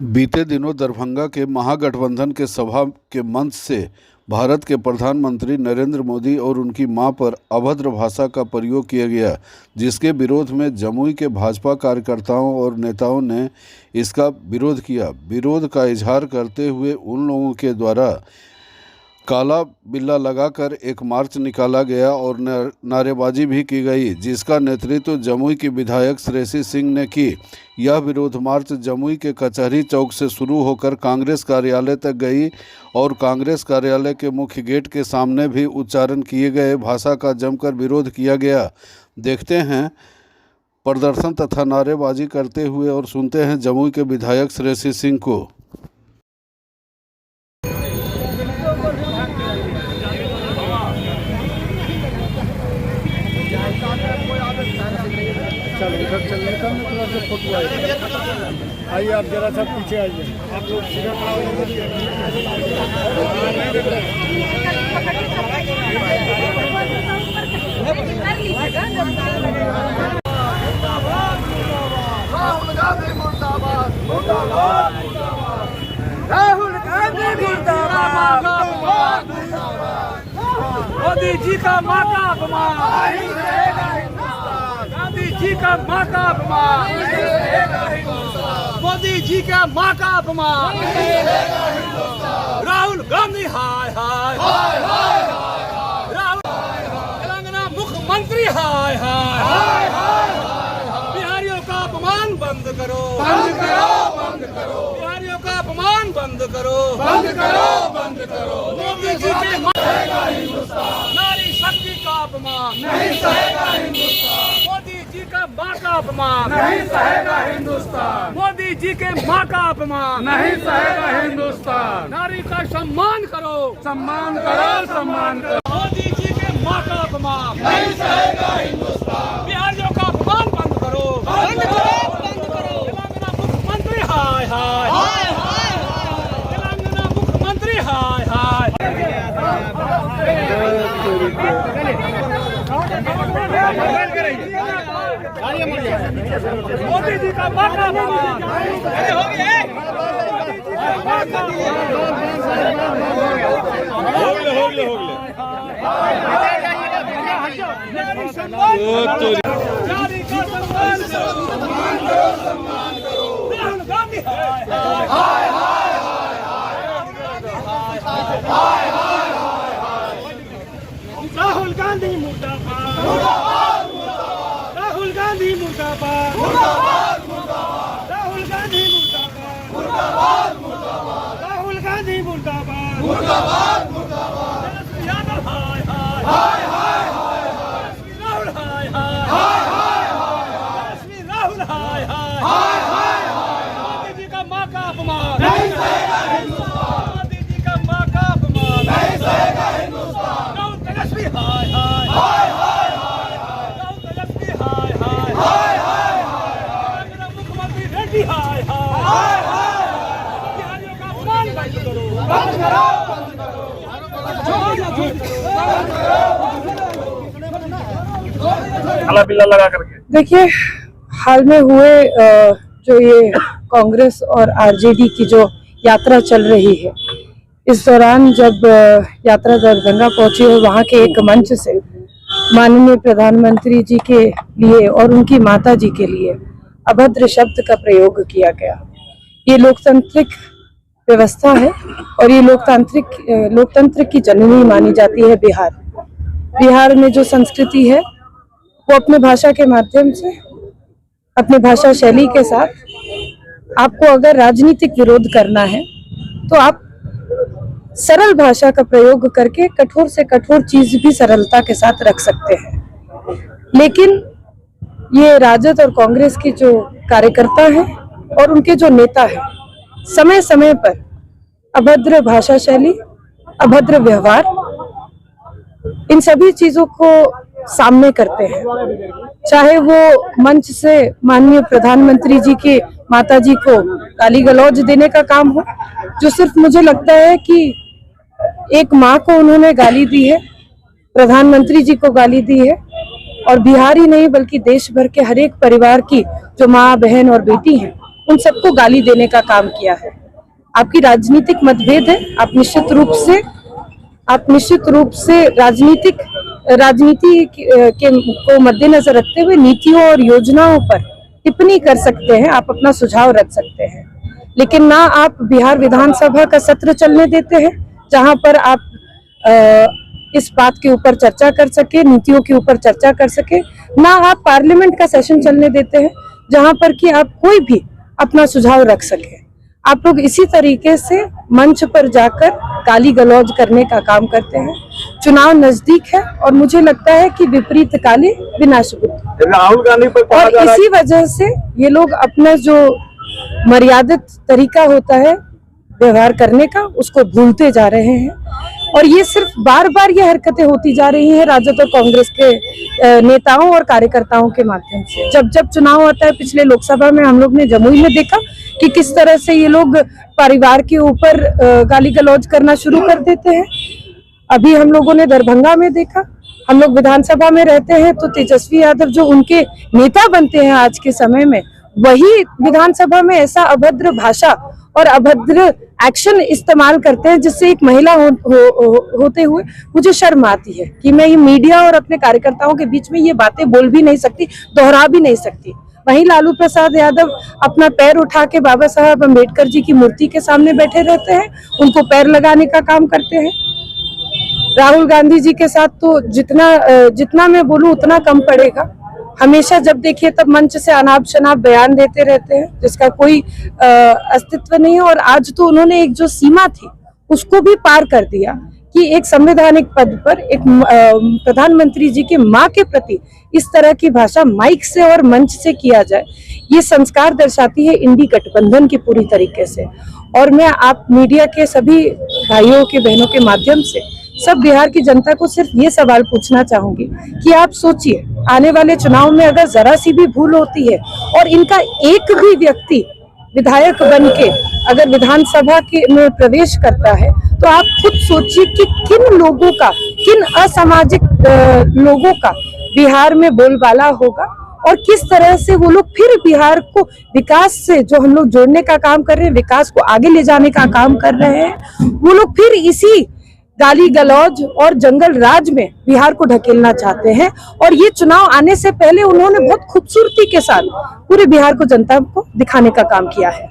बीते दिनों दरभंगा के महागठबंधन के सभा के मंच से भारत के प्रधानमंत्री नरेंद्र मोदी और उनकी मां पर अभद्र भाषा का प्रयोग किया गया, जिसके विरोध में जमुई के भाजपा कार्यकर्ताओं और नेताओं ने इसका विरोध किया। विरोध का इजहार करते हुए उन लोगों के द्वारा काला बिल्ला लगाकर एक मार्च निकाला गया और नारेबाजी भी की गई, जिसका नेतृत्व जमुई की विधायक श्रेयसी सिंह ने की। यह विरोध मार्च जमुई के कचहरी चौक से शुरू होकर कांग्रेस कार्यालय तक गई और कांग्रेस कार्यालय के मुख्य गेट के सामने भी उच्चारण किए गए भाषा का जमकर विरोध किया गया। देखते हैं प्रदर्शन तथा नारेबाजी करते हुए और सुनते हैं जमुई के विधायक श्रेयसी सिंह को। फोटो आइए, आप जरा सा पीछे आइए, आप लोग सीधा खड़ा राहुल गांधी मुर्दाबाद, मोदी जी का मां का अपमान, गांधी जी का मां का अपमान, मोदी जी का मां का अपमान, राहुल गांधी हाय हाय, राहुल तेलंगाना मुख्यमंत्री हाय हाय, बिहारियों का अपमान बंद करो, बंद करो, बंद करो, बिहारियों का अपमान बंद करो, बंद करो, बंद करो, मोदी जी के नारी शक्ति का अपमान नहीं सहेगा हिंदुस्तान, मोदी जी का मां का अपमान नहीं सहेगा हिंदुस्तान, मोदी जी के मां का अपमान नहीं सहेगा हिंदुस्तान, नारी का सम्मान करो, सम्मान करो, सम्मान करो, मोदी जी के मां का अपमान नहीं सहेगा हिंदुस्तान, बिहारियों का अपमान बंद करो, बंद करो, बंद करो, तेलंगाना मुख्यमंत्री हाय हाय, तेलंगाना मुख्यमंत्री हाय हाय, मोदी जी का मां का अपमान नारी का सम्मान करो, राहुल गांधी हाय हाय, राहुल गांधी मुर्दाबाद, राहुल गांधी मुर्दाबाद, राहुल गांधी मुर्दाबाद, राहुल गांधी मुर्दाबाद, यादव हाय हाय, राहुल हाय हाय, राहुल हाय हाय, मोदी जी का मां का अपमान नहीं सहेगा हिंदुस्तान, मोदी जी का मां का अपमान नहीं सहेगा हिंदुस्तान, राहुल तेजस्वी हाय हाय, राहुल तेजस्वी हाय हाय, मुख्यमंत्री रेड्डी हाय हाय, बिहारियों का अपमान बंद करो, बंद करो, काला बिल्ला लगा करके। देखिए, हाल में हुए जो ये कांग्रेस और आरजेडी की जो यात्रा चल रही है, इस दौरान जब यात्रा दरभंगा पहुंची और वहां के एक मंच से माननीय प्रधानमंत्री जी के लिए और उनकी माता जी के लिए अभद्र शब्द का प्रयोग किया गया। ये लोकतांत्रिक व्यवस्था है और ये लोकतंत्र की जननी मानी जाती है बिहार। बिहार में जो संस्कृति है वो अपने भाषा के माध्यम से, अपने भाषा शैली के साथ आपको अगर राजनीतिक विरोध करना है तो आप सरल भाषा का प्रयोग करके कठोर से कठोर चीज भी सरलता के साथ रख सकते हैं। लेकिन ये राजद और कांग्रेस के जो कार्यकर्ता हैं और उनके जो नेता हैं, समय समय पर अभद्र भाषा शैली, अभद्र व्यवहार, इन सभी चीजों को सामने करते हैं। चाहे वो मंच से माननीय प्रधानमंत्री जी के माता जी को गाली गलौज देने का काम हो, जो सिर्फ मुझे लगता है कि एक माँ को उन्होंने गाली दी है, प्रधानमंत्री जी को गाली दी है और बिहार ही नहीं बल्कि देश भर के हर एक परिवार की जो माँ, बहन और बेटी हैं उन सबको गाली देने का काम किया है। आपकी राजनीतिक मतभेद है, आप निश्चित रूप से राजनीति के को मद्देनजर रखते हुए नीतियों और योजनाओं पर टिप्पणी कर सकते हैं, आप अपना सुझाव रख सकते हैं, लेकिन ना आप बिहार विधानसभा का सत्र चलने देते हैं जहां पर आप इस बात के ऊपर चर्चा कर सके, नीतियों के ऊपर चर्चा कर सके, ना आप पार्लियामेंट का सेशन चलने देते हैं जहां पर कि आप कोई भी अपना सुझाव रख सके। आप लोग इसी तरीके से मंच पर जाकर गाली गलौज करने का काम करते हैं। चुनाव नजदीक है और मुझे लगता है कि विपरीत काले विनाश बुद्धि, राहुल गांधी पर और इसी वजह से ये लोग अपना जो मर्यादित तरीका होता है व्यवहार करने का, उसको भूलते जा रहे हैं। और ये सिर्फ बार बार ये हरकतें होती जा रही हैं राजद और कांग्रेस के नेताओं और कार्यकर्ताओं के माध्यम से। जब जब चुनाव आता है, पिछले लोकसभा में हम लोग ने जमुई में देखा कि किस तरह से ये लोग परिवार के ऊपर गाली गलौज करना शुरू कर देते हैं। अभी हम लोगों ने दरभंगा में देखा। हम लोग विधानसभा में रहते हैं तो तेजस्वी यादव जो उनके नेता बनते हैं आज के समय में, वही विधानसभा में ऐसा अभद्र भाषा और अभद्र एक्शन इस्तेमाल करते हैं जिससे एक महिला होते हुए मुझे शर्म आती है कि मैं ये मीडिया और अपने कार्यकर्ताओं के बीच में ये बातें बोल भी नहीं सकती, दोहरा भी नहीं सकती। वहीं लालू प्रसाद यादव अपना पैर उठा के बाबा साहब अम्बेडकर जी की मूर्ति के सामने बैठे रहते हैं, उनको पैर लगाने का काम करते हैं। राहुल गांधी जी के साथ तो जितना मैं बोलूं उतना कम पड़ेगा। हमेशा जब देखिए तब मंच से अनाप शनाप बयान देते रहते हैं जिसका कोई अस्तित्व नहीं है। और आज तो उन्होंने एक जो सीमा थी उसको भी पार कर दिया कि एक संवैधानिक पद पर एक प्रधानमंत्री जी की मां के प्रति इस तरह की भाषा माइक से और मंच से किया जाए। ये संस्कार दर्शाती है इंडी गठबंधन की पूरी तरीके से। और मैं आप मीडिया के सभी भाइयों के बहनों के माध्यम से सब बिहार की जनता को सिर्फ ये सवाल पूछना चाहूंगी कि आप सोचिए, आने वाले चुनाव में अगर जरा सी भी भूल होती है और इनका एक भी व्यक्ति विधायक बन के अगर विधानसभा में प्रवेश करता है, तो आप खुद सोचिए कि किन लोगों का, किन असामाजिक लोगों का बिहार में बोलबाला होगा और किस तरह से वो लोग फिर बिहार को विकास से, जो हम लोग जोड़ने का काम कर रहे हैं, विकास को आगे ले जाने का काम कर रहे हैं, वो लोग फिर इसी गाली गलौज और जंगल राज में बिहार को ढकेलना चाहते हैं। और ये चुनाव आने से पहले उन्होंने बहुत खूबसूरती के साथ पूरे बिहार को जनता को दिखाने का काम किया है।